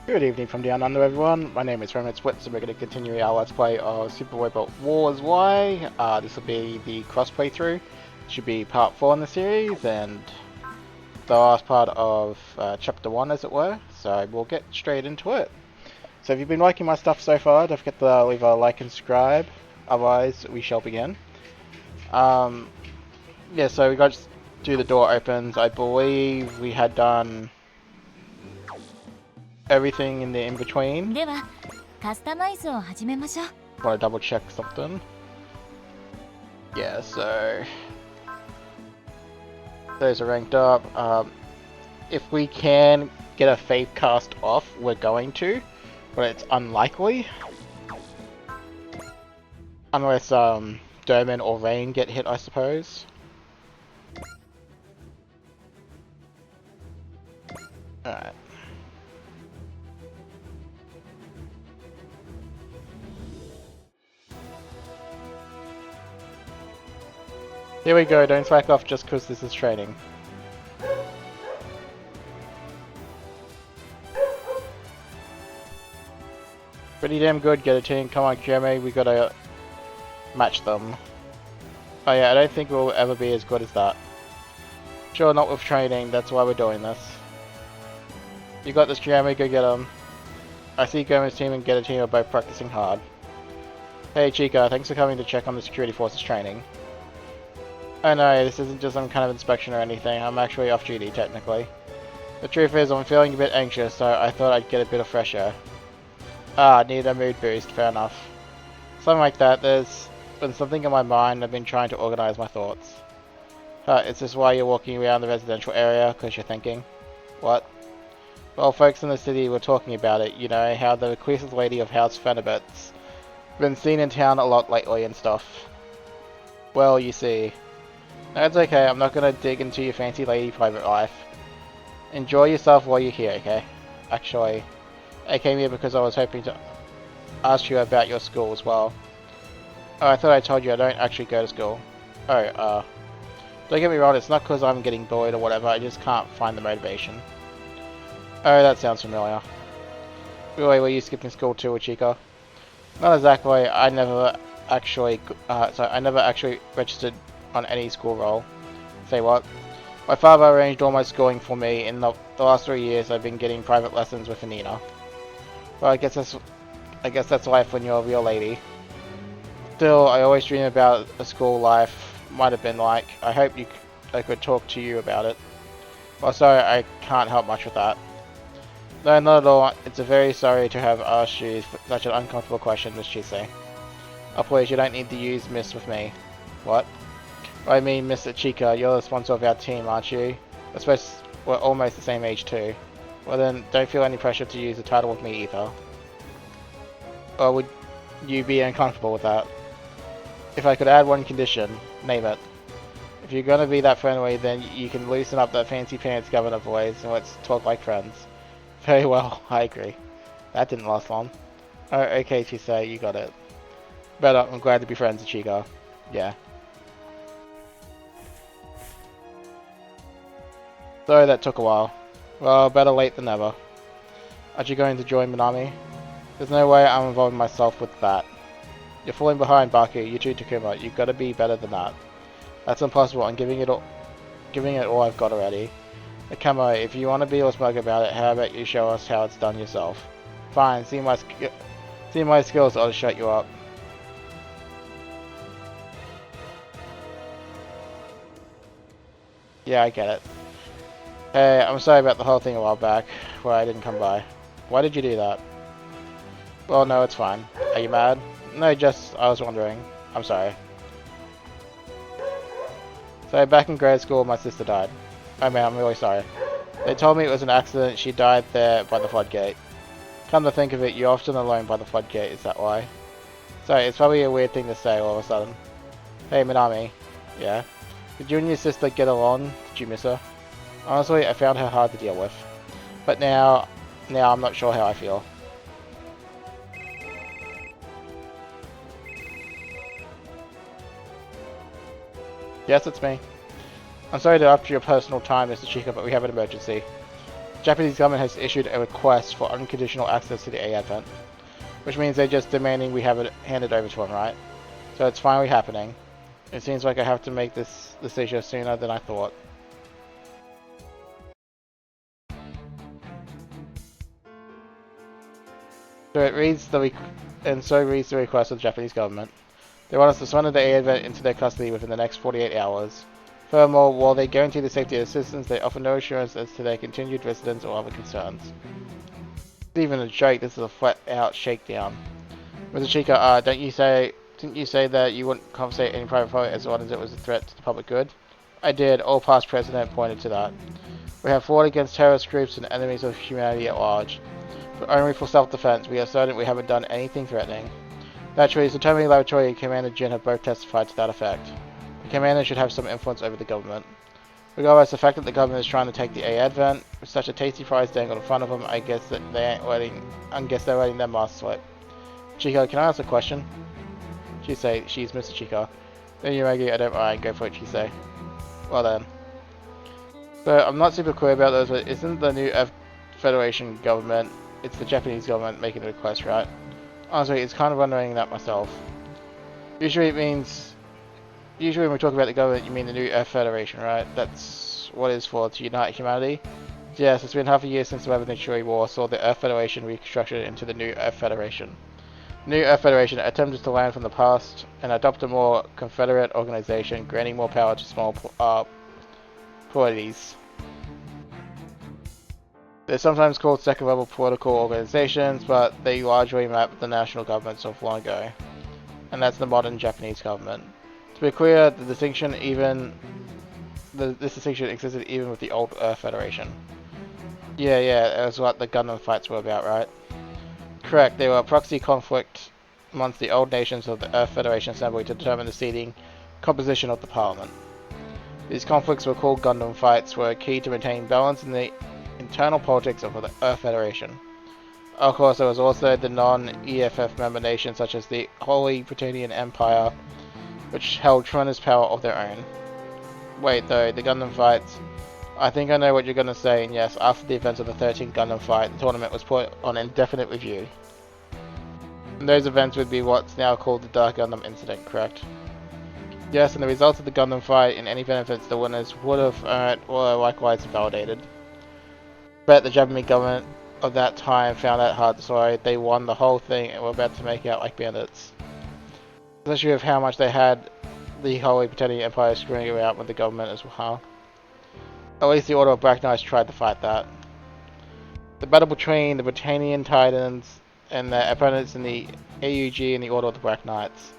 Good evening from down under, everyone. My name is Roman Splits, and we're going to continue our Let's Play of Super Robot Wars Y. This will be the cross playthrough. Should be part 4 in the series, and the last part of Chapter 1, as it were. So we'll get straight into it. So if you've been liking my stuff so far, don't forget to leave a like and subscribe. Otherwise, we shall begin. Yeah, so we got to do the door opens. I believe we had done everything in the in-between. Want to double check something. Yeah, so those are ranked up. If we can get a Faith cast off, we're going to, but it's unlikely. Unless Doman or Rain get hit, I suppose. Alright. Here we go, don't slack off just because this is training. Pretty damn good, get a team. Come on, Jeremy, we gotta match them. Oh yeah, I don't think we'll ever be as good as that. Sure, not with training, that's why we're doing this. You got this, Jeremy, go get them. I see Gomez's team and Get a team are both practicing hard. Hey Chica, thanks for coming to check on the security forces training. Oh no, this isn't just some kind of inspection or anything, I'm actually off duty, technically. The truth is, I'm feeling a bit anxious, so I thought I'd get a bit of fresh air. Need a mood boost, fair enough. Something like that, there's been something in my mind, I've been trying to organize my thoughts. Is this why you're walking around the residential area, because you're thinking? What? Well, folks in the city were talking about it, you know, how the reclusive lady of House Fenibet's been seen in town a lot lately and stuff. Well, you see. That's okay, I'm not gonna dig into your fancy lady private life. Enjoy yourself while you're here, okay? Actually, I came here because I was hoping to ask you about your school as well. Oh, I thought I told you I don't actually go to school. Oh, don't get me wrong, it's not because I'm getting bullied or whatever, I just can't find the motivation. Oh, that sounds familiar. Really, were you skipping school too, Chica? Not exactly, I never actually registered on any school roll. Say what? My father arranged all my schooling for me. In the last 3 years, I've been getting private lessons with Anina. Well, I guess that's life when you're a real lady. Still, I always dream about a school life might have been like. I hope I could talk to you about it. Well, sorry, I can't help much with that. No, not at all. It's a very sorry to have asked you such an uncomfortable question, Miss Chise. Oh, please, you don't need to use Miss with me. What? I mean, Mr. Chica, you're the sponsor of our team, aren't you? I suppose we're almost the same age too. Well then, don't feel any pressure to use the title with me either. Or would you be uncomfortable with that? If I could add one condition, name it. If you're gonna be that friendly, then you can loosen up that fancy pants governor voice and let's talk like friends. Very well, I agree. That didn't last long. Oh, okay, Chise, you got it. Better, I'm glad to be friends with Chica. Yeah. Sorry that took a while. Well, better late than never. Aren't you going to join Minami? There's no way I'm involving myself with that. You're falling behind, Baku. You too, Takuma. You've got to be better than that. That's impossible. I'm giving it all I've got already. Nakamo, if you want to be all smug about it, how about you show us how it's done yourself? Fine. See my skills, I'll shut you up. Yeah, I get it. Hey, I'm sorry about the whole thing a while back, where I didn't come by. Why did you do that? Well, no, it's fine. Are you mad? No, just, I was wondering. I'm sorry. So, back in grade school, my sister died. Oh man, I'm really sorry. They told me it was an accident, she died there by the floodgate. Come to think of it, you're often alone by the floodgate, is that why? Sorry, it's probably a weird thing to say all of a sudden. Hey, Minami. Yeah? Did you and your sister get along? Did you miss her? Honestly, I found her hard to deal with. But now I'm not sure how I feel. Yes, it's me. I'm sorry to interrupt your personal time, Mr. Chica, but we have an emergency. Japanese government has issued a request for unconditional access to the A advent, which means they're just demanding we have it handed over to them, right? So it's finally happening. It seems like I have to make this decision sooner than I thought. So it reads the reads the request of the Japanese government. They want us to surrender the A advent into their custody within the next 48 hours. Furthermore, while they guarantee the safety of the citizens, they offer no assurance as to their continued residence or other concerns. It's even a joke. This is a flat-out shakedown. Mr. Chica, didn't you say that you wouldn't confiscate any private property as long as it was a threat to the public good? I did. All past president pointed to that. We have fought against terrorist groups and enemies of humanity at large. But only for self-defense. We are certain we haven't done anything threatening. Naturally, the Atomic Laboratory and Commander Jin have both testified to that effect. The Commander should have some influence over the government. Regardless, the fact that the government is trying to take the A advent with such a tasty prize dangled in front of them, I guess that they're letting their mask slip. Chica, can I ask a question? She say, she's Mr. Chica. Then you Maggie, I don't mind, go for it, she say. Well then. So, I'm not super clear about those, but isn't the new Federation government, it's the Japanese government making the request, right? Honestly, it's kind of wondering that myself. Usually when we talk about the government, you mean the new Earth Federation, right? That's what it is for, to unite humanity. Yes, it's been half a year since the Revolutionary War saw the Earth Federation reconstructed into the new Earth Federation. The new Earth Federation attempted to learn from the past and adopt a more confederate organization, granting more power to small polities. They're sometimes called second-level political organizations, but they largely map the national governments of long ago. And that's the modern Japanese government. To be clear, this distinction existed even with the old Earth Federation. Yeah, that was what the Gundam fights were about, right? Correct, they were a proxy conflict amongst the old nations of the Earth Federation Assembly to determine the seating composition of the Parliament. These conflicts were called Gundam fights, were key to maintain balance in the internal politics of the Earth Federation. Of course, there was also the non-EFF member nations such as the Holy Britannian Empire, which held tremendous power of their own. Wait though, the Gundam fights. I think I know what you're going to say, and yes, after the events of the 13th Gundam fight, the tournament was put on indefinite review. And those events would be what's now called the Dark Gundam Incident, correct? Yes, and the results of the Gundam fight and any benefits the winners would have earned were likewise validated. But the Japanese government of that time found that hard to swallow. They won the whole thing and were about to make out like bandits. Especially with how much they had the Holy Britannian Empire screwing around with the government as well. At least the Order of Black Knights tried to fight that. The battle between the Britannian Titans and their opponents in the AUG and the Order of the Black Knights.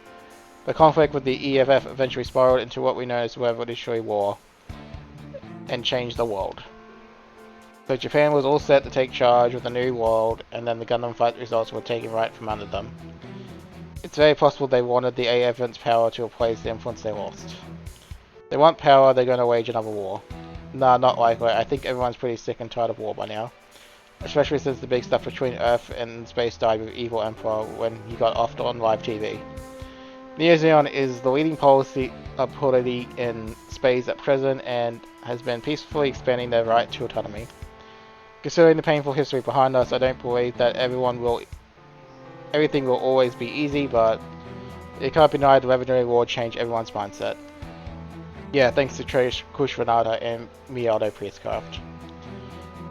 The conflict with the EFF eventually spiraled into what we know as the Revolutionary War and changed the world. So Japan was all set to take charge of the new world, and then the Gundam fight results were taken right from under them. It's very possible they wanted the AFN's power to replace the influence they lost. They want power, they're going to wage another war. Nah, not likely. I think everyone's pretty sick and tired of war by now. Especially since the big stuff between Earth and space died with Evil Emperor when he got offed on live TV. Neo Zeon is the leading policy in space at present and has been peacefully expanding their right to autonomy. Considering the painful history behind us, I don't believe that everything will always be easy, but it can't be denied the Revolutionary War changed everyone's mindset. Yeah, thanks to Trish Kushvanada and Miyato Priestcraft.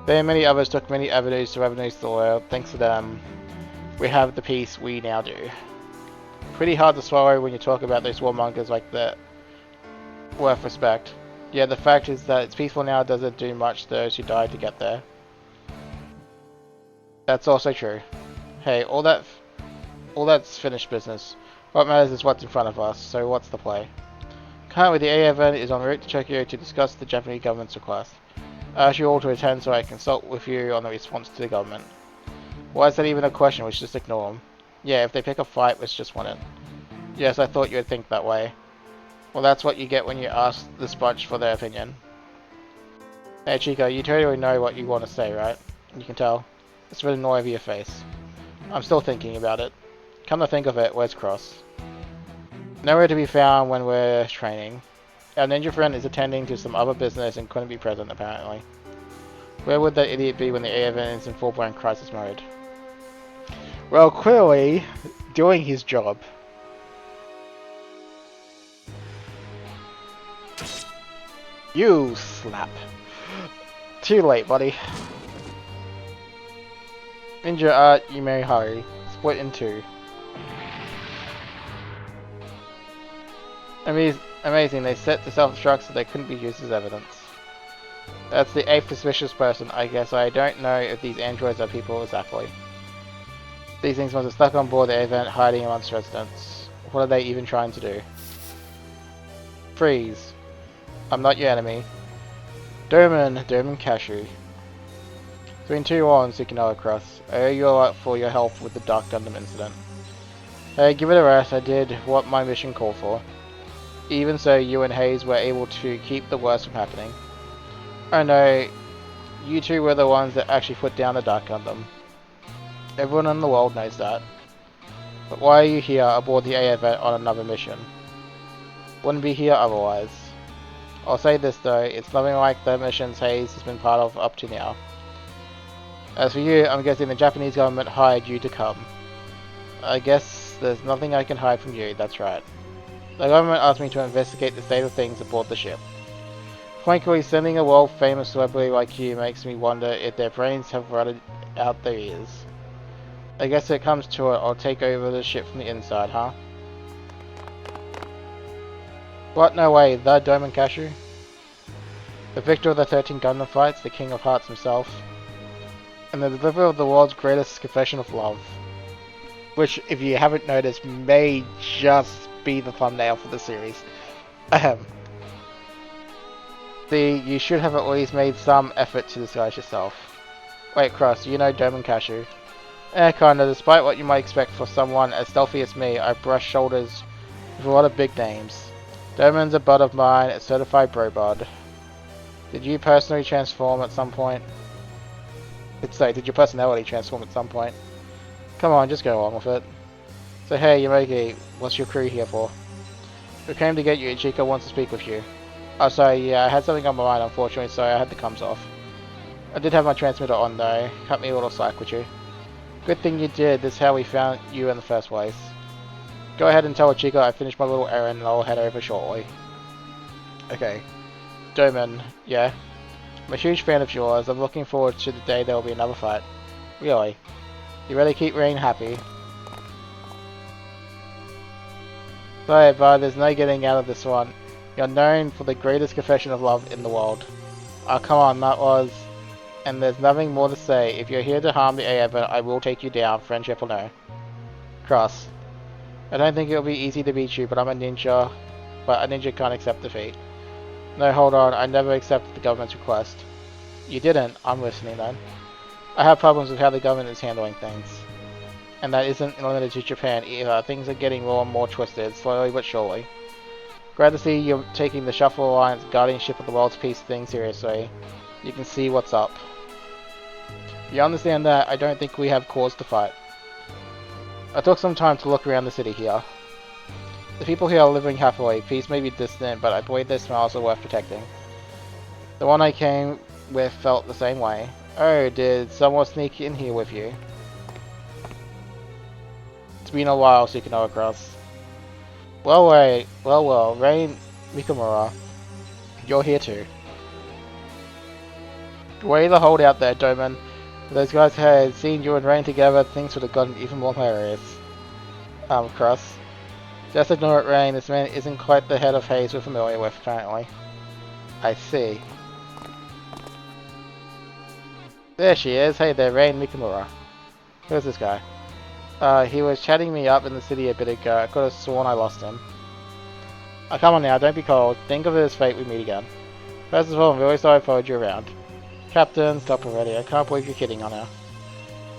They and many others took many avenues to revolutionize the world. Thanks to them, we have the peace we now do. Pretty hard to swallow when you talk about those warmongers like that. Worth respect. Yeah, the fact is that it's peaceful now doesn't do much to those who died to get there. That's also true. Hey, all that's finished business. What matters is what's in front of us, so what's the play? Currently, the AFN is en route to Tokyo to discuss the Japanese government's request. I ask you all to attend so I can consult with you on the response to the government. Why is that even a question? We should just ignore them. Yeah, if they pick a fight, let's just win it. Yes, I thought you would think that way. Well, that's what you get when you ask this bunch for their opinion. Hey Chico, you totally know what you want to say, right? You can tell. It's written all over your face. I'm still thinking about it. Come to think of it, where's Cross? Nowhere to be found when we're training. Our ninja friend is attending to some other business and couldn't be present apparently. Where would that idiot be when the AI event is in full-blown crisis mode? Well, clearly, doing his job. You slap. Too late, buddy. Ninja art, you may hurry. Split in two. Amazing, they set to self-destruct so they couldn't be used as evidence. That's the 8th suspicious person, I guess. I don't know if these androids are people exactly. These things must have stuck on board the event, hiding amongst residents. What are they even trying to do? Freeze. I'm not your enemy. Doman Cashew. Between two wrongs you can know across. I owe you a lot for your help with the Dark Gundam incident. Hey, give it a rest. I did what my mission called for. Even so, you and Hayes were able to keep the worst from happening. Oh no, you two were the ones that actually put down the Dark Gundam. Everyone in the world knows that. But why are you here aboard the A event on another mission? Wouldn't be here otherwise. I'll say this though, it's nothing like the missions Hayes has been part of up to now. As for you, I'm guessing the Japanese government hired you to come. I guess there's nothing I can hide from you, that's right. The government asked me to investigate the state of things aboard the ship. Frankly, sending a world-famous celebrity like you makes me wonder if their brains have rotted out their ears. I guess if it comes to it, I'll take over the ship from the inside, huh? What? No way, the Doman Cashew? The victor of the 13 Gundam fights, the King of Hearts himself. And the deliverer of the world's greatest confession of love. Which, if you haven't noticed, may just be the thumbnail for the series. Ahem. See, you should have at least made some effort to disguise yourself. Wait, Cross, you know Doman Cashew? Kinda, despite what you might expect for someone as stealthy as me, I brush shoulders with a lot of big names. Doman's a bud of mine, a certified bro-bud. Did you personally transform at some point? Did your personality transform at some point? Come on, just go on with it. So hey, Yomogi, what's your crew here for? We came to get you, Ichika wants to speak with you. Oh sorry, yeah, I had something on my mind unfortunately, so I had the comms off. I did have my transmitter on though, cut me a little slack would you? Good thing you did, this is how we found you in the first place. Go ahead and tell Ichika I finished my little errand and I'll head over shortly. Okay. Doman, yeah? I'm a huge fan of yours, I'm looking forward to the day there will be another fight. Really? You really keep Rain happy. Sorry, but there's no getting out of this one. You're known for the greatest confession of love in the world. Oh, come on, that was... And there's nothing more to say. If you're here to harm the A event, I will take you down, friendship or no. Cross. I don't think it'll be easy to beat you, but I'm a ninja. But a ninja can't accept defeat. No, hold on, I never accepted the government's request. You didn't? I'm listening then. I have problems with how the government is handling things. And that isn't limited to Japan either. Things are getting more and more twisted, slowly but surely. Glad to see you're taking the Shuffle Alliance guardianship of the world's peace thing seriously. You can see what's up. You understand that I don't think we have cause to fight. I took some time to look around the city here. The people here are living happily. Peace may be distant, but I believe their smiles are worth protecting. The one I came with felt the same way. Oh, did someone sneak in here with you? It's been a while, so you can know across. Well, wait. Well, Rain Mikamura. You're here too. Way to hold out there, Doman. If those guys had seen you and Rain together, things would have gotten even more hilarious. Cross. Just ignore it, Rain. This man isn't quite the head of Hayes we're familiar with, apparently. I see. There she is. Hey there, Rain Mikamura. Who's this guy? He was chatting me up in the city a bit ago. I could have sworn I lost him. Oh, come on now, don't be cold. Think of it as fate we meet again. First of all, I'm really sorry I followed you around. Captain, stop already. I can't believe you're kidding on her.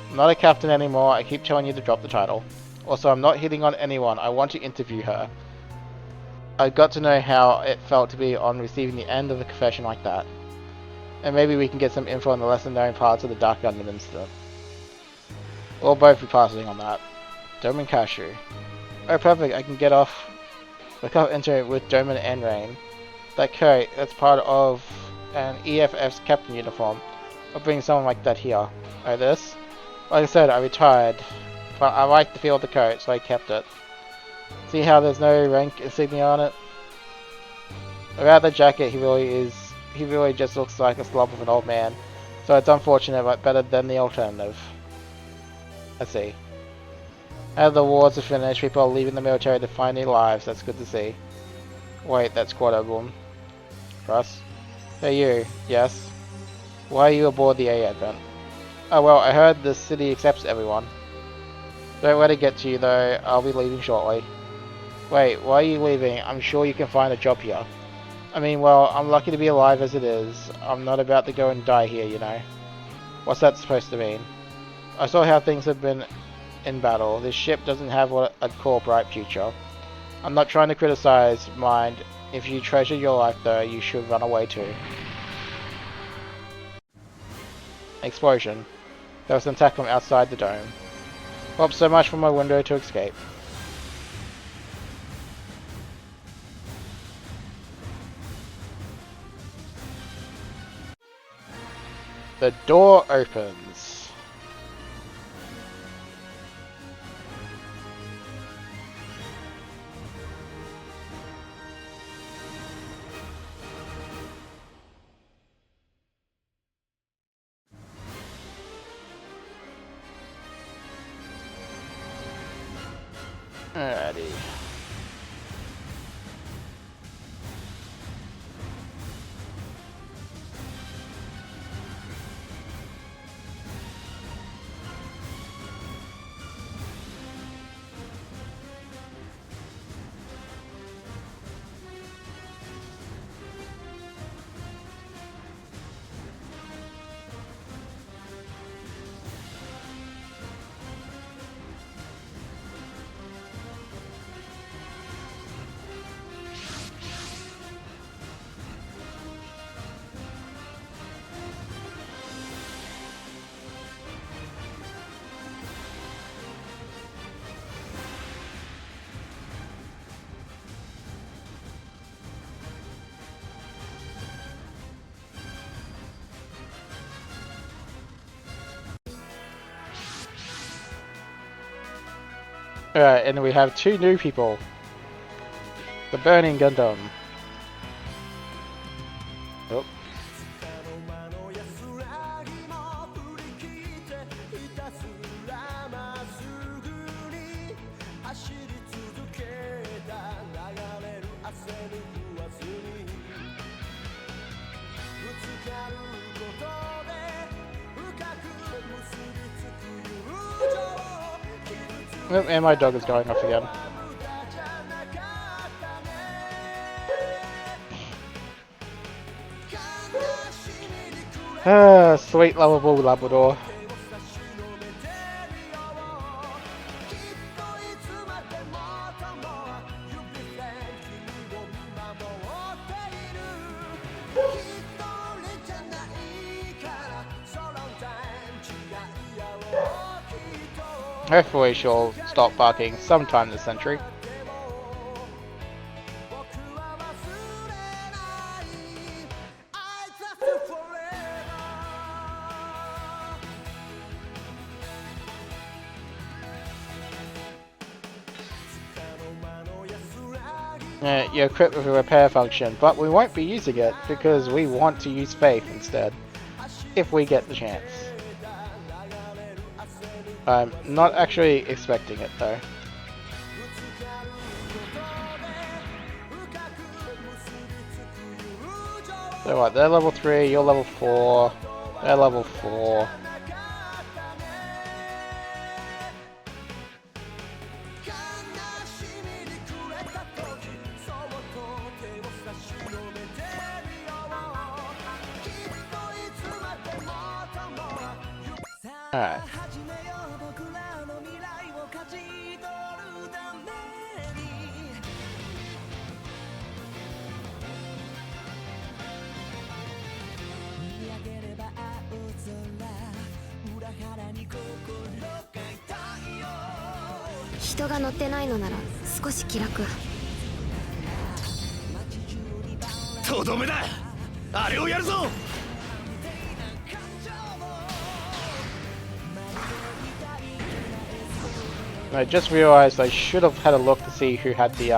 I'm not a captain anymore. I keep telling you to drop the title. Also, I'm not hitting on anyone. I want to interview her. I got to know how it felt to be on receiving the end of a confession like that. And maybe we can get some info on the lesser known parts of the Dark Gundam incident. We'll both be passing on that. Doman Cashew. Oh perfect, I can get off. Look up into it with Doman and Rain. That coat, that's part of an EFF's captain uniform. Or bring someone like that here. Like this. Like I said, I retired. But I like the feel of the coat, so I kept it. See how there's no rank insignia on it? Without the jacket, he really just looks like a slob of an old man. So it's unfortunate, but better than the alternative. Let's see. Now the wars are finished, people are leaving the military to find new lives. That's good to see. Wait, that's quite a boom. Russ? Hey you, yes? Why are you aboard the A Advent? Oh well, I heard the city accepts everyone. Don't let it get to you though, I'll be leaving shortly. Wait, why are you leaving? I'm sure you can find a job here. I mean, well, I'm lucky to be alive as it is. I'm not about to go and die here, you know. What's that supposed to mean? I saw how things have been in battle. This ship doesn't have what I'd call a bright future. I'm not trying to criticize, mind. If you treasure your life though, you should run away too. Explosion. There was an attack from outside the dome. Well, so much for my window to escape. The door opens. Alrighty. Alright, and we have two new people. The Burning Gundam. Oh. And my dog is going off again. Ah, sweet lovable Labrador. Hopefully she'll stop barking sometime this century. You're equipped with a repair function, but we won't be using it because we want to use Faith instead, if we get the chance. I'm not actually expecting it though. So what, they're level 3, you're level 4, they're level 4. Alright. I just realized I should have had a look to see who had the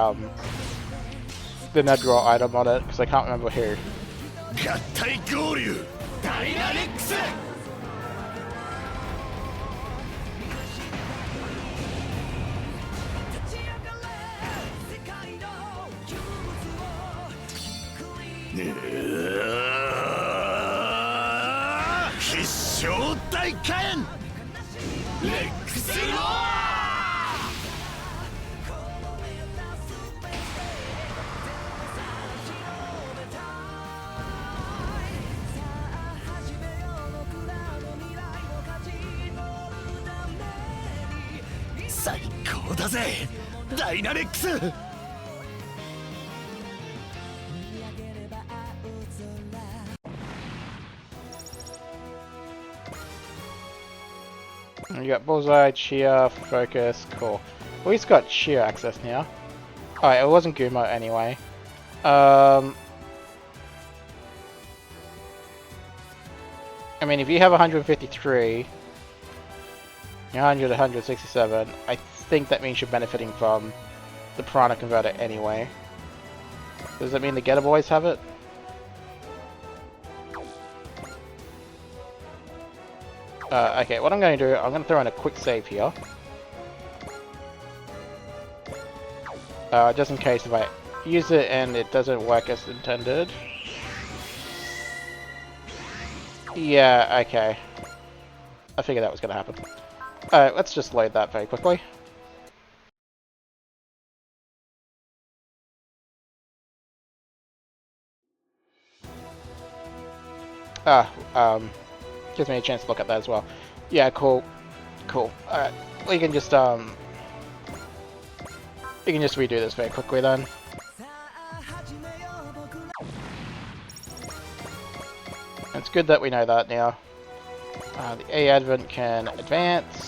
netherraw item on it, because I can't remember who. You got Bullseye, Cheer, Focus, cool. Well, he's got Cheer access now. Alright, it wasn't Gumo anyway. I mean, if you have 153, 100, 167, I think that means you're benefiting from the Piranha Converter anyway. Does that mean the Getter Boys have it? Okay, what I'm going to do, I'm going to throw in a quick save here. Just in case if I use it and it doesn't work as intended. Yeah, okay. I figured that was going to happen. Alright, let's just load that very quickly. Gives me a chance to look at that as well. Yeah, cool. Cool. Alright, we can just redo this very quickly then. It's good that we know that now. The A Advent can advance.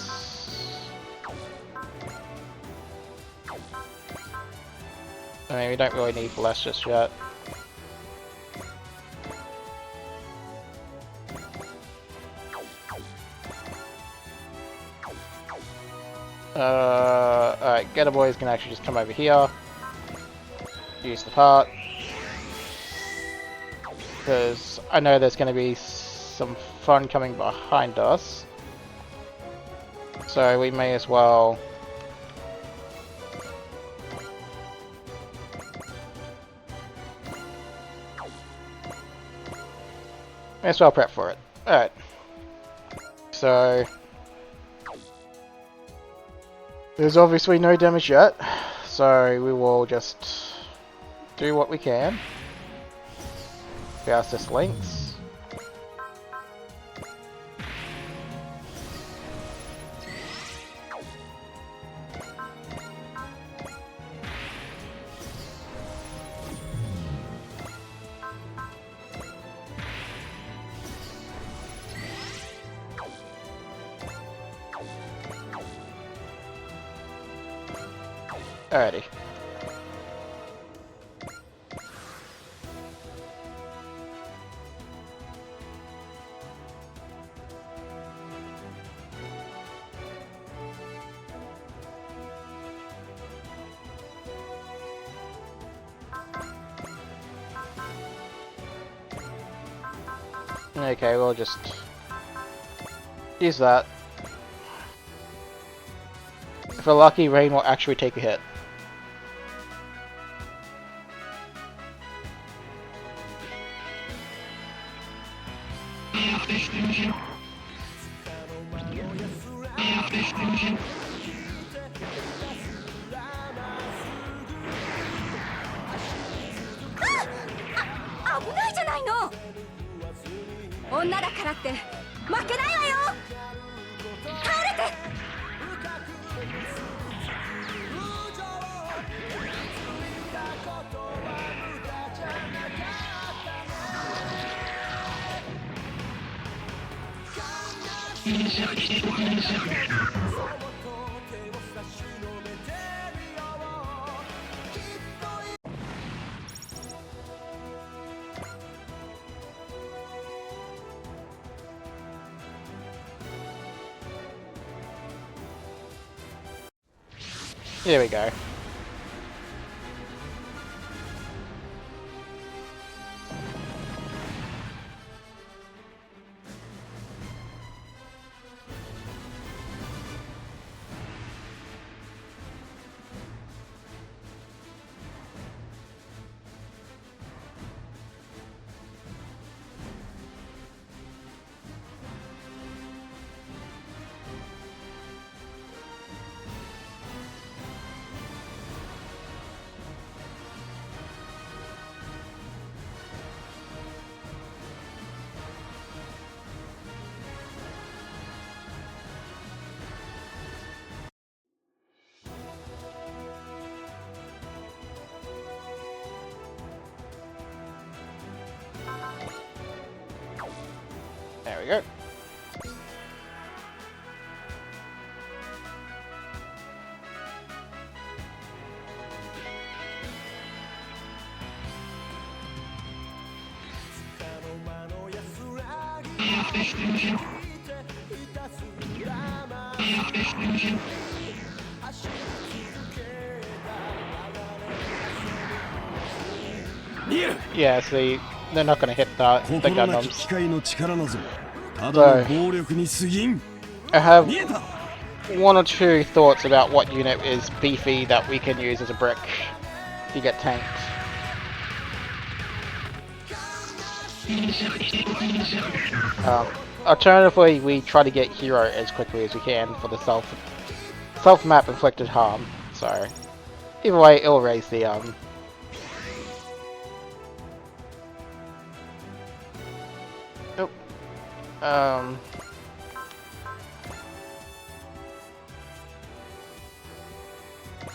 I mean, we don't really need Bless just yet. Alright, Getter Boys can actually just come over here. Use the part. Because I know there's going to be some fun coming behind us. So we may as well... prep for it. Alright. So... there's obviously no damage yet, so we will just do what we can. Fastest links. Alrighty. Okay, we'll just use that. If we're lucky, Rain will actually take a hit. Here we go. There we go. Yeah, see, they're not gonna hit the Gundams. So, I have one or two thoughts about what unit is beefy that we can use as a brick to get tanked. Alternatively, we try to get Hero as quickly as we can for the self-map inflicted harm. So, either way, it'll raise the Nope.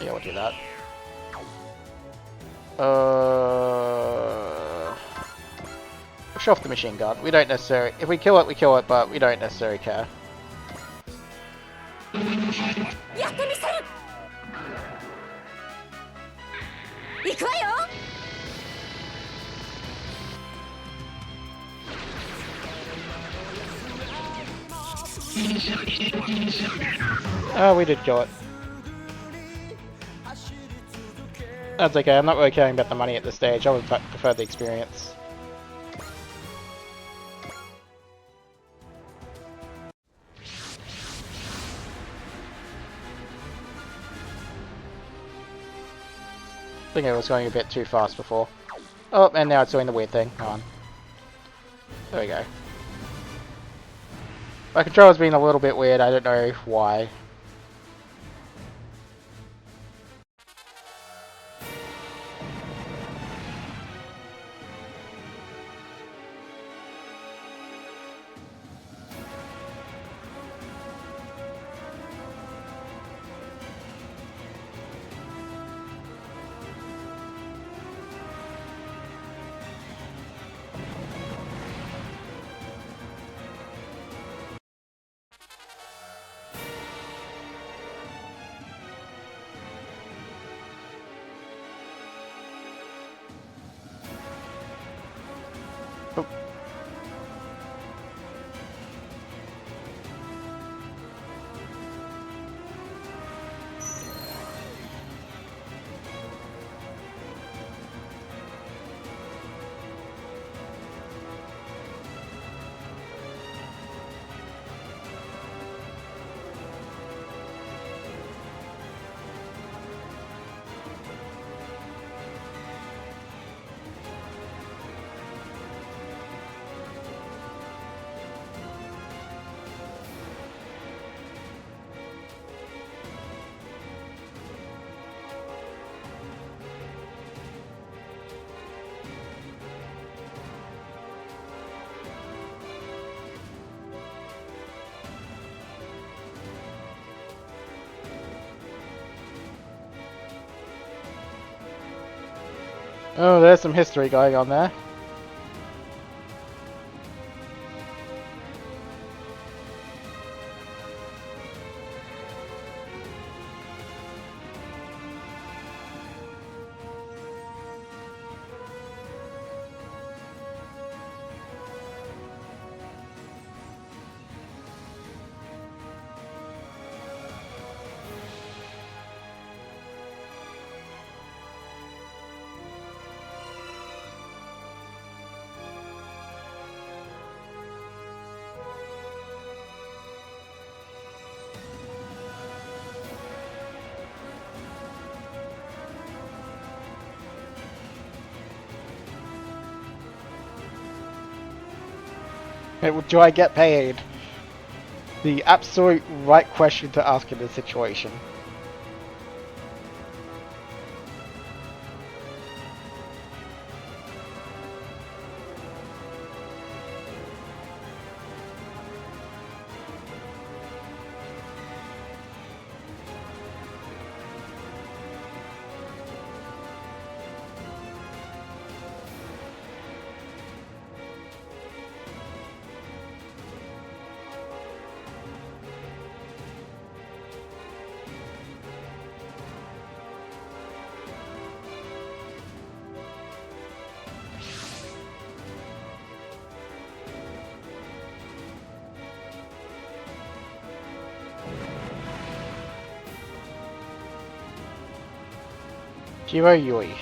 Yeah, we'll do that. Push off the machine gun. We don't necessarily. If we kill it, we kill it, but we don't necessarily care. Oh, we did kill it. That's okay, I'm not really caring about the money at this stage, I would prefer the experience. I think it was going a bit too fast before. Oh, and now it's doing the weird thing. Hang on. There we go. My controller's been a little bit weird, I don't know why. Oh, there's some history going on there. Do I get paid? The absolute right question to ask in this situation. Hiro Yui.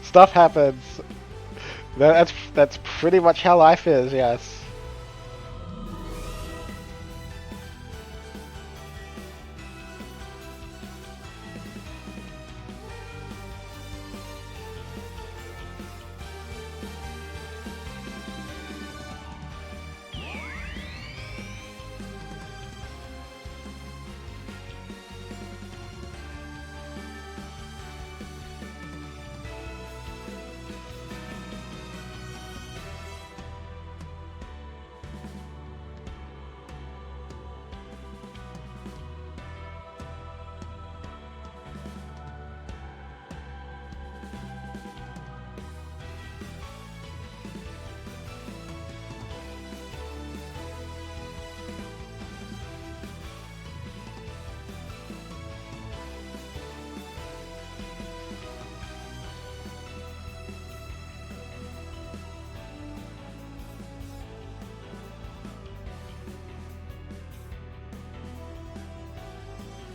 Stuff happens. That's pretty much how life is, yes.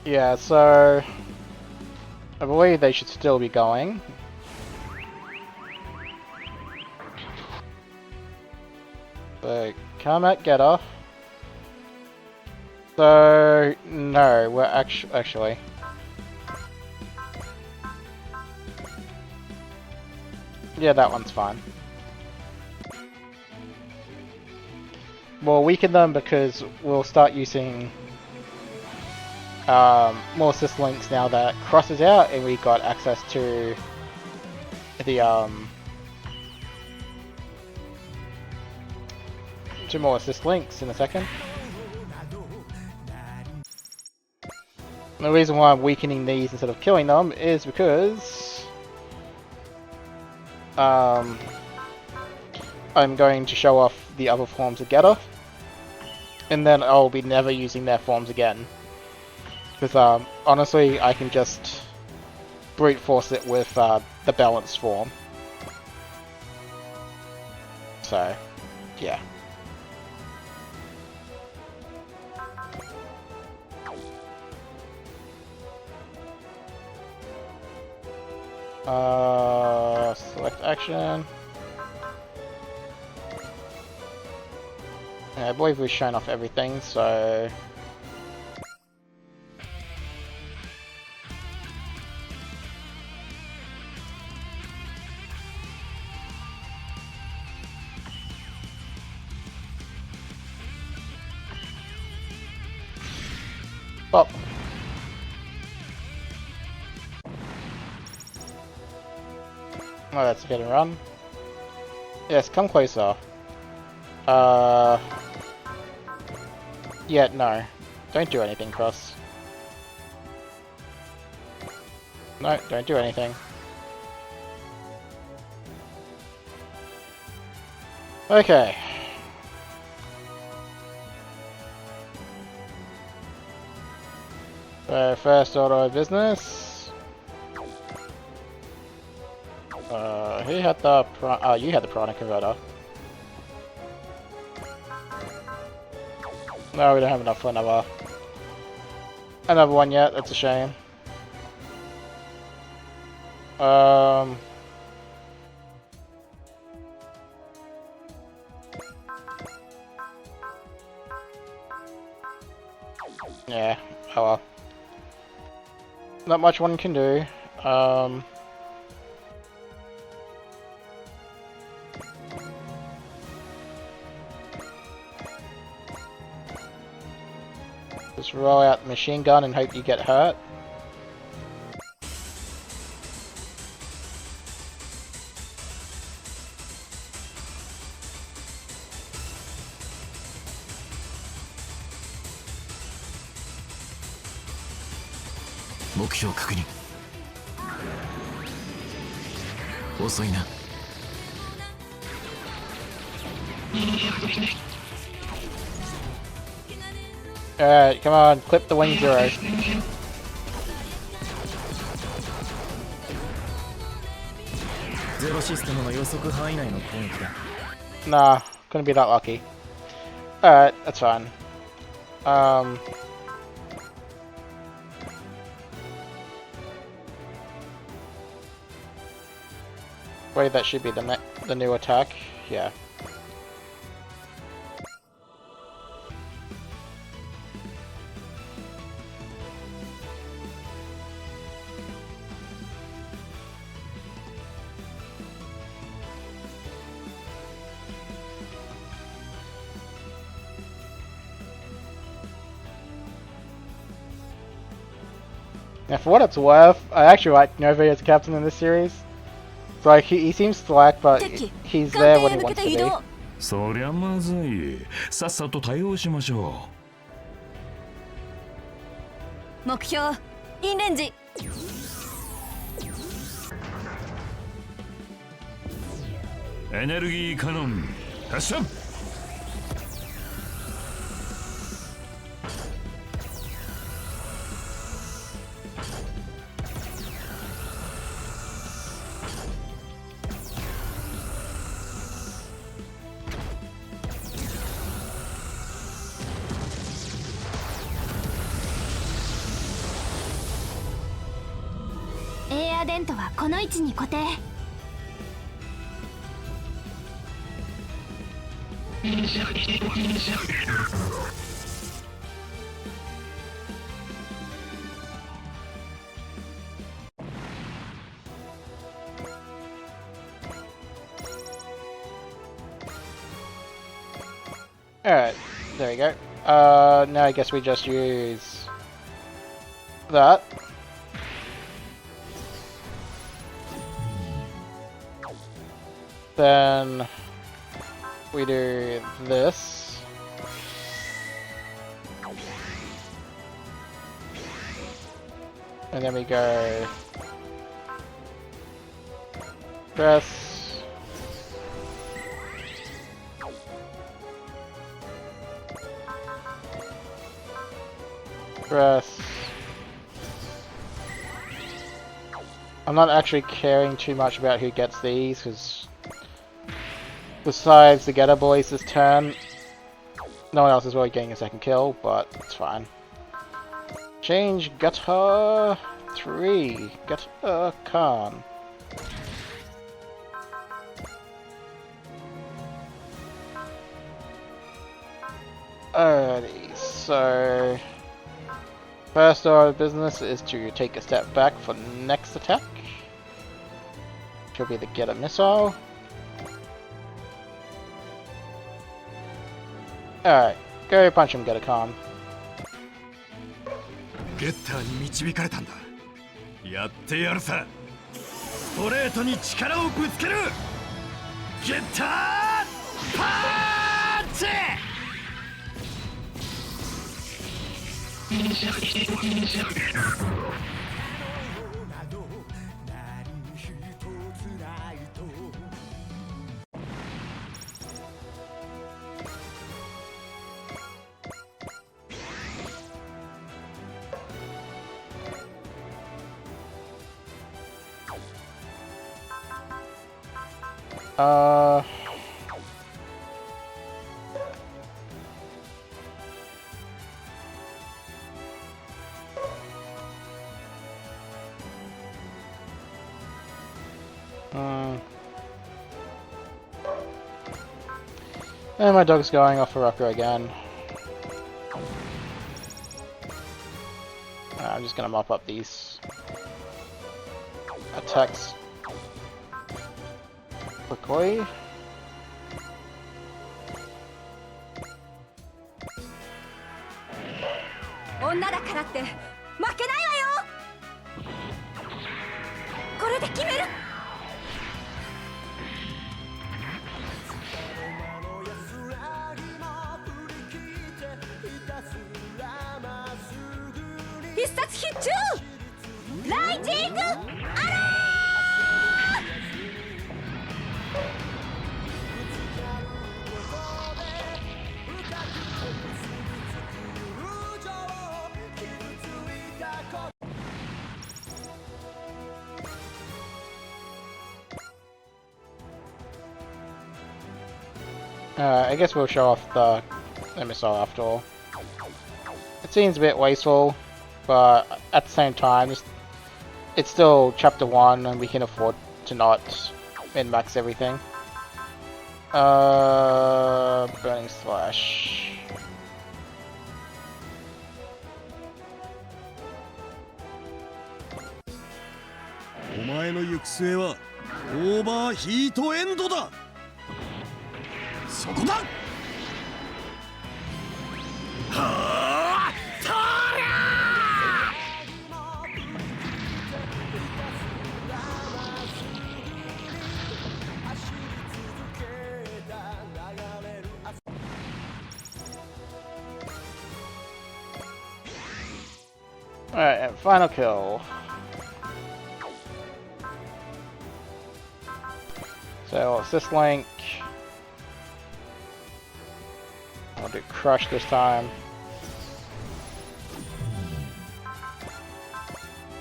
Yeah, so I believe they should still be going. So come at get off. So no, we're actually. Yeah, that one's fine. We'll weaken them because we'll start using more syslinks now that Cross is out and we got access to the to more syslinks in a second. The reason why I'm weakening these instead of killing them is because I'm going to show off the other forms of Getter, and then I'll be never using their forms again. Because honestly, I can just brute force it with the balanced form. So, yeah. Select action. Yeah, I believe we've shown off everything, so... Oh. Oh, that's a hit and run. Yes, come closer. Yeah, no. Don't do anything, Cross. No, don't do anything. Okay. So, first order of business. Who had the you had the Prana Converter. No, we don't have enough for another one yet, that's a shame. Yeah, oh well. Not much one can do. Just roll out the machine gun and hope you get hurt. Alright, come on, clip the wing zero. Nah, couldn't be that lucky. Alright, that's fine. Wait, that should be the new attack. Yeah. Now, for what it's worth, I actually like Novi as a captain in this series. It's like, he seems slack, but he's there when he wants to be. そりゃまずい。さっさと対応しましょう。目標、インレンジ。エネルギーカノン、発射。エアデントはこの位置に固定。Alright, there we go. Now I guess we just use that. Then we do this. And then we go press. Press. I'm not actually caring too much about who gets these, because Besides the Getter Boys this turn, no one else is really getting a second kill, but it's fine. Change Gutter 3. Gutter Khan. Alrighty, so first order of business is to take a step back for next attack. Which will be the Getter Missile. Alright, go punch him, Getter Khan. ゲッターに導かれたんだ。やってやるさ。ストレートに力をぶつける。ゲッターパンチ。And my dog's going off for Rocker again. I'm just gonna mop up these attacks quickly. I guess we'll show off the missile after all. It seems a bit wasteful, but at the same time, it's still Chapter 1 and we can afford to not min-max everything. Burning Slash. Omae no yukusue wa over heat end da. そこだ。はあ、そりゃ。Alright, and final kill. So, assist link. I'll do Crush this time.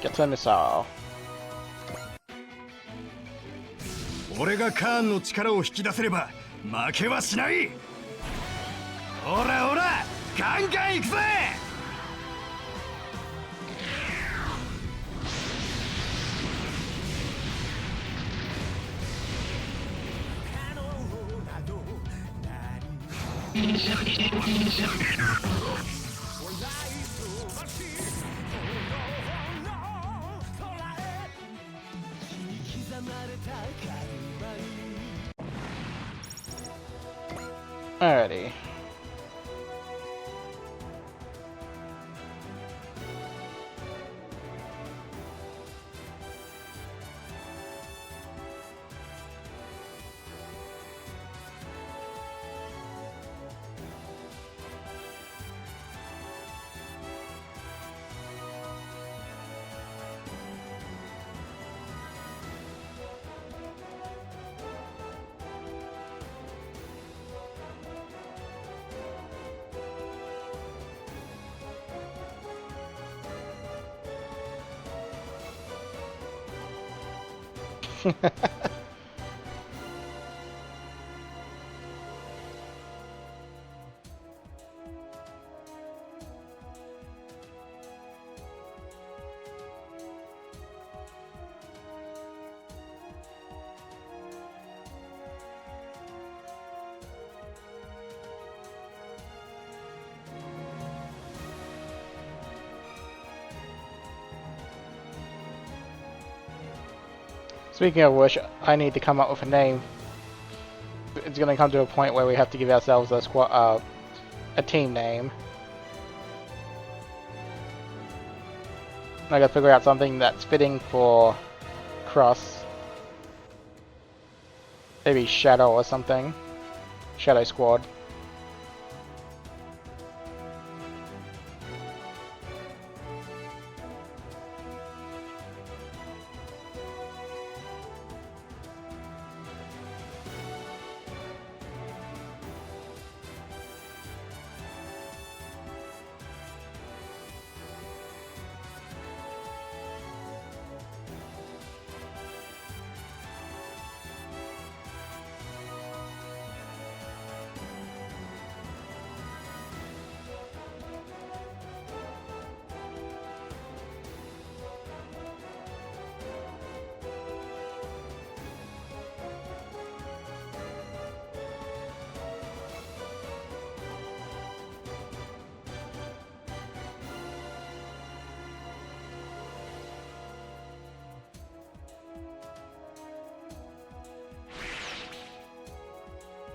Get to the missile. 俺がカーンの力を引き出せれば負けはしない。ほらほら、ガンガン行くぜ。Alrighty. Speaking of which, I need to come up with a name. It's gonna come to a point where we have to give ourselves a squad, a team name. I gotta figure out something that's fitting for Cross. Maybe Shadow or something. Shadow Squad.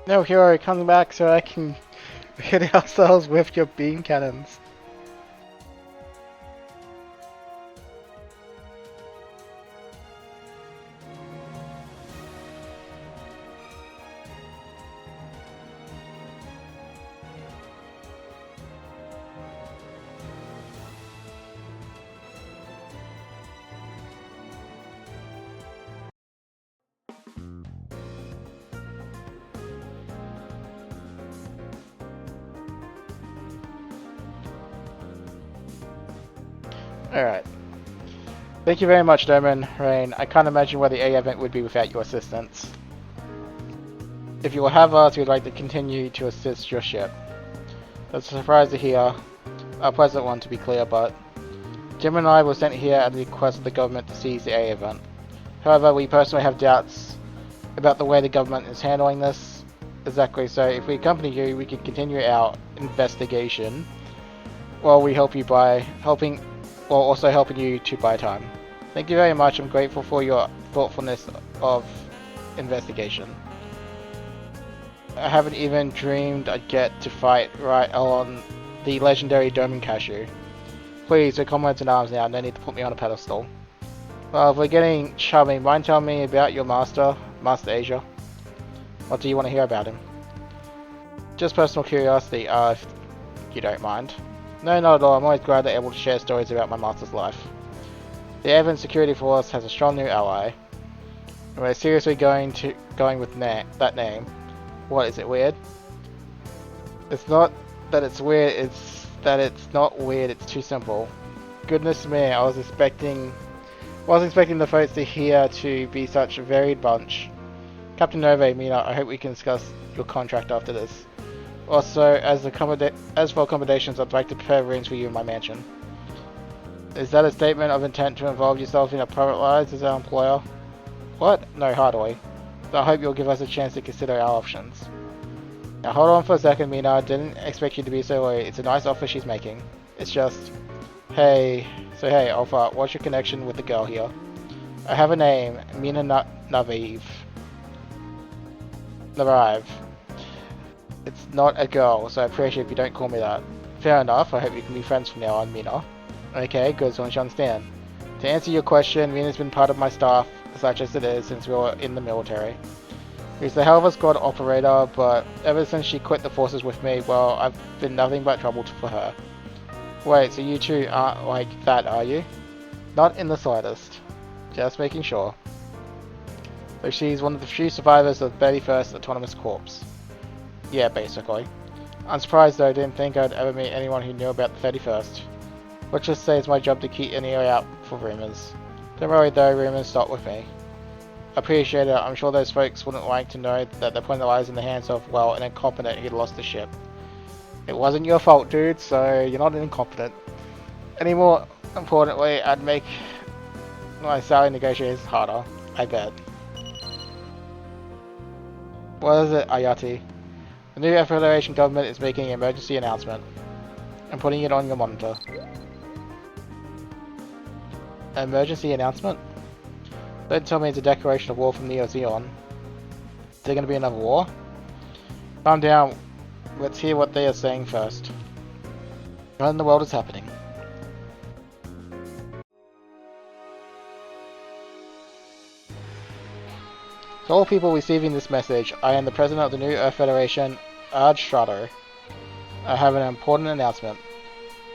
No, hero, come back so I can hit ourselves with your beam cannons. Alright. Thank you very much, Doman, Rain. I can't imagine where the A event would be without your assistance. If you will have us, we'd like to continue to assist your ship. That's a surprise to hear. A pleasant one, to be clear, but Jim and I were sent here at the request of the government to seize the A event. However, we personally have doubts about the way the government is handling this. Exactly, so if we accompany you, we can continue our investigation while we help you by helping, while also helping you to buy time. Thank you very much. I'm grateful for your thoughtfulness of investigation. I haven't even dreamed I'd get to fight right on the legendary Doman Cashew. Please, we're comrades in arms now, no need to put me on a pedestal. Well, if we're getting chummy, mind telling me about your master, Master Asia? What do you want to hear about him? Just personal curiosity, if you don't mind. No, not at all. I'm always glad they're able to share stories about my master's life. The Avon Security Force has a strong new ally. And we're seriously going with that name. What, is it weird? It's not that it's weird, it's that it's not weird, it's too simple. Goodness me, I wasn't expecting the folks to here to be such a varied bunch. Captain Nove, Mina, I hope we can discuss your contract after this. Also, as for accommodations, I'd like to prepare rooms for you in my mansion. Is that a statement of intent to involve yourself in our private lives as our employer? What? No, hardly. So I hope you'll give us a chance to consider our options. Now hold on for a second, Mina. I didn't expect you to be so worried. It's a nice offer she's making. It's just... Hey... So hey, Alpha, what's your connection with the girl here? I have a name. Mina Naviv. It's not a girl, so I appreciate if you don't call me that. Fair enough, I hope you can be friends from now on, Mina. Okay, good, as long as you understand. To answer your question, Mina's been part of my staff, such as it is, since we were in the military. She's a hell of a squad operator, but ever since she quit the forces with me, well, I've been nothing but trouble for her. Wait, so you two aren't like that, are you? Not in the slightest. Just making sure. So she's one of the few survivors of the 31st Autonomous Corps. Yeah, basically. I'm surprised though, I didn't think I'd ever meet anyone who knew about the 31st. Let's just say it's my job to keep an ear out for rumors. Don't worry though, rumors stop with me. Appreciate it, I'm sure those folks wouldn't like to know that they're putting their lives in the hands of, well, an incompetent who'd lost the ship. It wasn't your fault, dude, so you're not incompetent. Any more importantly, I'd make my salary negotiations harder, I bet. What is it, Ayati? The new Federation government is making an emergency announcement. I'm putting it on your monitor. Emergency announcement? Don't tell me it's a declaration of war from Neo Zeon. Is there going to be another war? Calm down. Let's hear what they are saying first. What in the world is happening? To all people receiving this message, I am the President of the New Earth Federation, Ard Strato. I have an important announcement.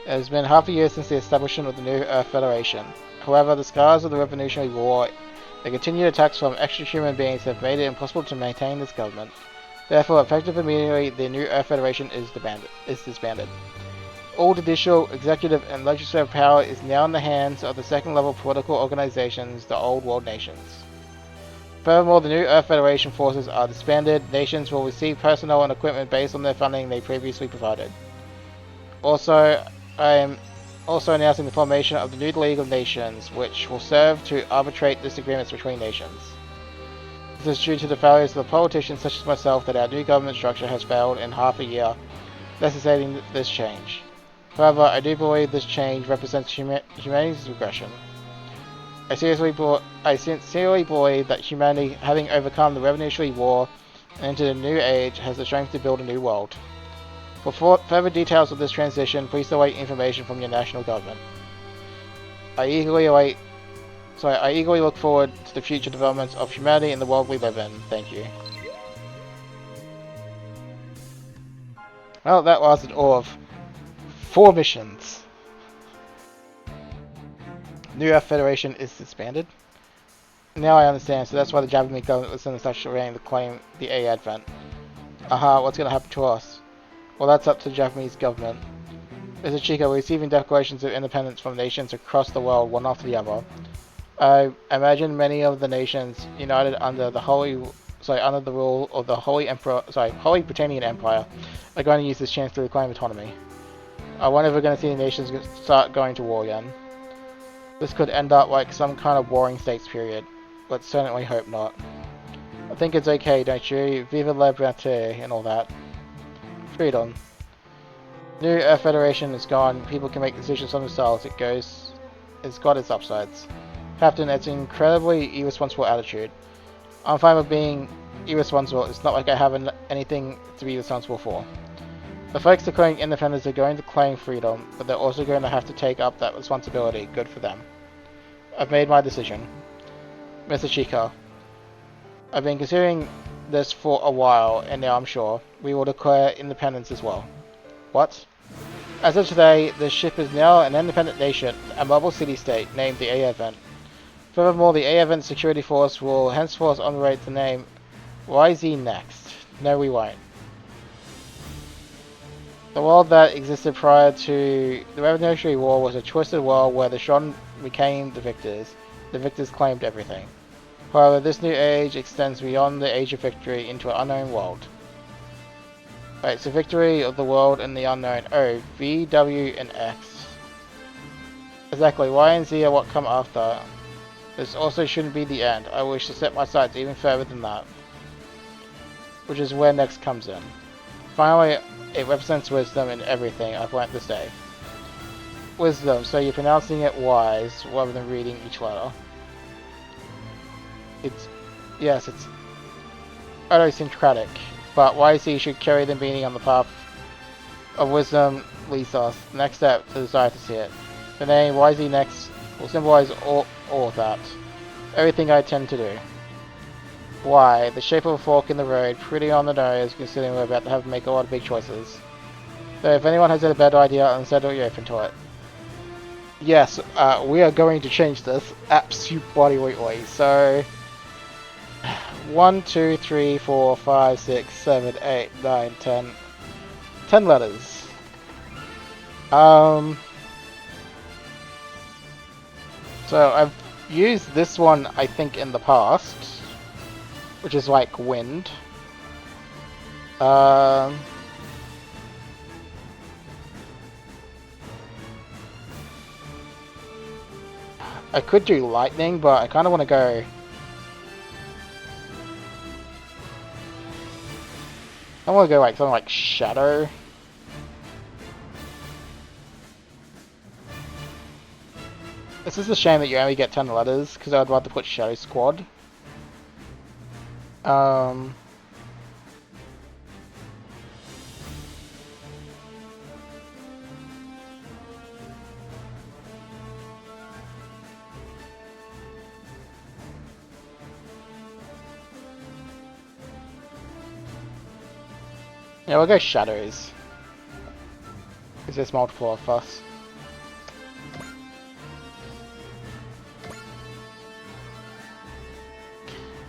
It has been half a year since the establishment of the New Earth Federation. However, the scars of the Revolutionary War and continued attacks from extra-human beings have made it impossible to maintain this government. Therefore, effective immediately, the New Earth Federation is disbanded. All judicial, executive, and legislative power is now in the hands of the second-level political organizations, the Old World Nations. Furthermore, the New Earth Federation forces are disbanded. Nations will receive personnel and equipment based on their funding they previously provided. Also, I am also announcing the formation of the New League of Nations, which will serve to arbitrate disagreements between nations. This is due to the failures of the politicians such as myself that our new government structure has failed in half a year, necessitating this change. However, I do believe this change represents humanity's regression. I sincerely believe that humanity, having overcome the Revolutionary War and entered a new age, has the strength to build a new world. For further details of this transition, please await information from your national government. I eagerly look forward to the future developments of humanity in the world we live in. Thank you. Well, that lasted all of 4 missions. New Earth Federation is disbanded. Now I understand, so that's why the Japanese government was in such a rain to claim the A Advent. What's gonna happen to us? Well, that's up to the Japanese government. Mr. Chico, we're receiving declarations of independence from nations across the world, one after the other. I imagine many of the nations united under the under the rule of the Holy Britannian Empire are going to use this chance to reclaim autonomy. I wonder if we're going to see the nations start going to war again. This could end up like some kind of warring states period, but certainly hope not. I think it's okay, don't you? Viva la liberté and all that. Freedom. New Earth Federation is gone. People can make decisions on themselves. It's got its upsides. Captain, it's an incredibly irresponsible attitude. I'm fine with being irresponsible. It's not like I have anything to be responsible for. The folks declaring independence are going to claim freedom, but they're also going to have to take up that responsibility. Good for them. I've made my decision. Mr. Chico, I've been considering this for a while, and now I'm sure we will declare independence as well. What? As of today, the ship is now an independent nation, a mobile city-state named the A Advent. Furthermore, the A Advent Security Force will henceforth operate the name YZ Next. No, we won't. The world that existed prior to the Revolutionary War was a twisted world where the strong became the victors. The victors claimed everything. However, this new age extends beyond the age of victory into an unknown world. Right, so victory of the world and the unknown. Oh, V, W, and X. Exactly, Y and Z are what come after. This also shouldn't be the end. I wish to set my sights even further than that. Which is where next comes in. Finally, it represents wisdom in everything I've learnt this day. Wisdom, so you're pronouncing it wise rather than reading each letter. It's idiosyncratic, but YC should carry the meaning on the path of wisdom leads us. The next step, the desire to see it. The name YZ Next will symbolize all of that. Everything I tend to do. Why? The shape of a fork in the road, pretty on the nose, considering we're about to have to make a lot of big choices. So if anyone has a better idea, instead be open to it. Yes, we are going to change this absolutely. So 1, 2, 3, 4, 5, 6, 7, 8, 9, 10. 10 letters. So I've used this one, I think, in the past, which is like wind. I could do lightning, but I kind of want to go. I want to go like something like shadow. This is a shame that you only get 10 letters, because I'd rather put Shadow Squad. Yeah, we'll go Shadows. Because there's multiple of us.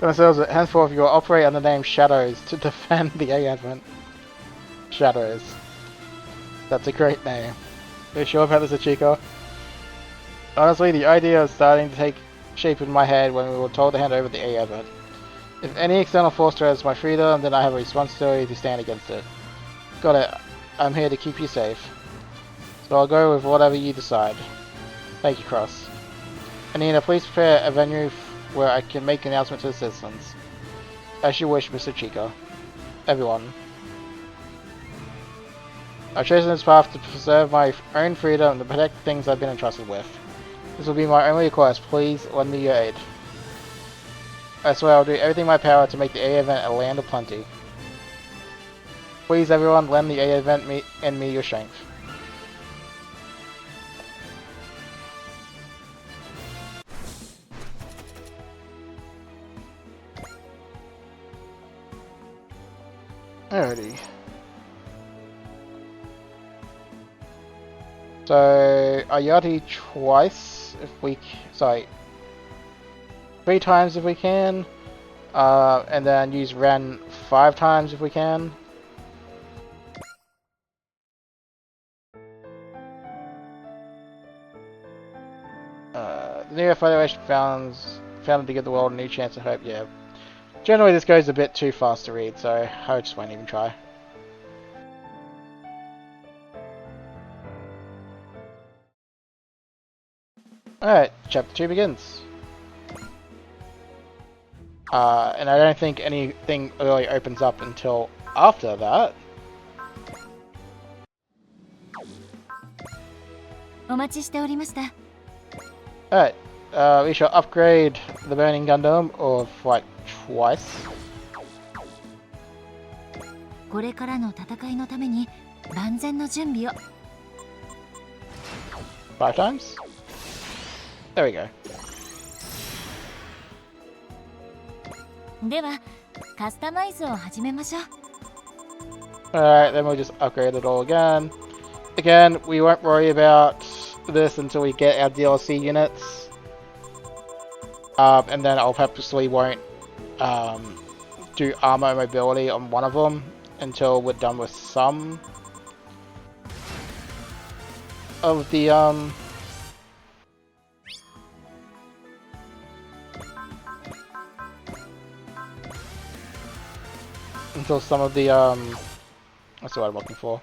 Themselves, henceforth you will operate under the name Shadows to defend the A Advent. Shadows. That's a great name. Are you sure about this, Chico? Honestly, the idea is starting to take shape in my head when we were told to hand over the A Advent. If any external force threatens my freedom, then I have a responsibility to stand against it. Got it. I'm here to keep you safe. So I'll go with whatever you decide. Thank you, Cross. Anina, please prepare a venue where I can make an announcement to the citizens. As you wish, Mr. Chico. Everyone. I've chosen this path to preserve my own freedom and to protect the things I've been entrusted with. This will be my only request. Please lend me your aid. I swear I'll do everything in my power to make the A Event a land of plenty. Please, everyone, lend the A Event and me your strength. Alrighty. So, Ayati twice if we... Sorry. 3 times if we can. And then use Ren 5 times if we can. The new Federation founded to give the world a new chance of hope, yeah. Generally this goes a bit too fast to read, so I just won't even try. Alright, chapter 2 begins. And I don't think anything really opens up until after that. Alright, we shall upgrade the Burning Gundam, or like twice. これからの戦いのために万全の準備を。 5 times? There we go. ではカスタマイズを始めましょう。 Alright, then we'll just upgrade it all again. Again, we won't worry about this until we get our DLC units. And then I'll purposely won't do armor mobility on one of them until we're done with some of the until some of the what's the word I'm looking for?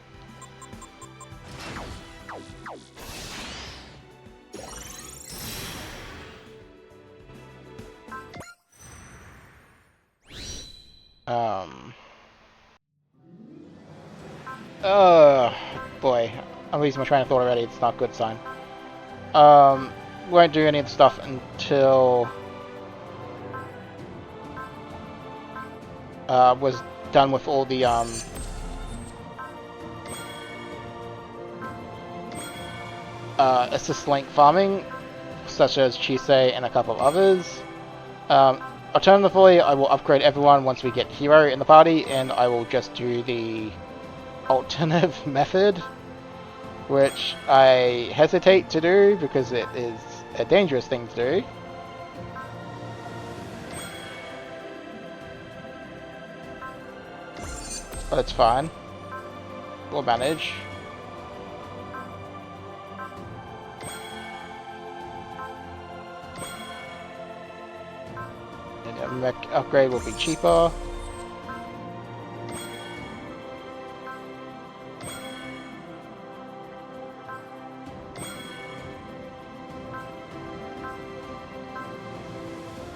Boy, I'm losing my train of thought already. It's not a good sign. Won't do any of the stuff until was done with all the assist link farming, such as Chisei and a couple of others. Alternatively, I will upgrade everyone once we get Hero in the party, and I will just do the alternative method, which I hesitate to do because it is a dangerous thing to do. But it's fine. We'll manage. And a mech upgrade will be cheaper.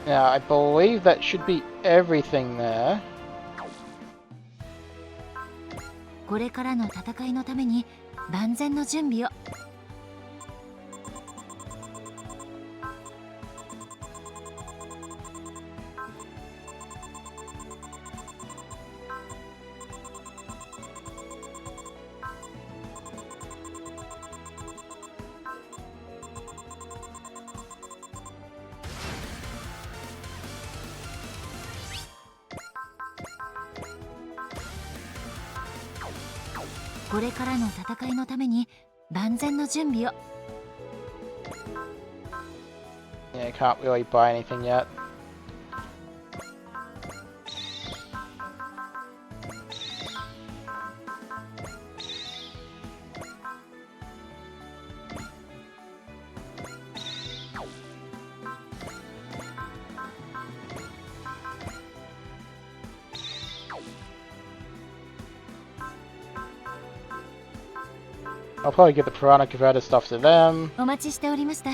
Now, I believe that should be everything there. これからの戦いのために万全の準備を。これからの戦いのために万全の準備を。 Yeah, can't really buy anything yet. I'll probably give the Piranha Converter stuff to them. お待ちしておりました。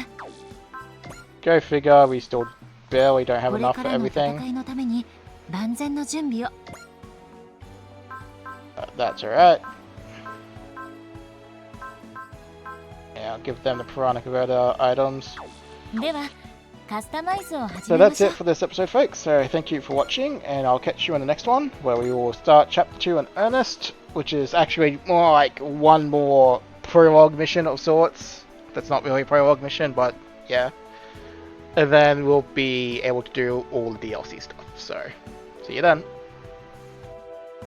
Go figure, we still barely don't have これ enough か for らの戦 everything. いのために万全の準備を。 That's alright. Yeah, I'll give them the Piranha Converter items. ではカスタマイズを始 So めま that's しょう。 it for this episode, folks. So thank you for watching, and I'll catch you in the next one, where we will start Chapter 2 in earnest, which is actually more like one more prologue mission of sorts. That's not really a prologue mission, but yeah. And then we'll be able to do all the DLC stuff. So, see you then.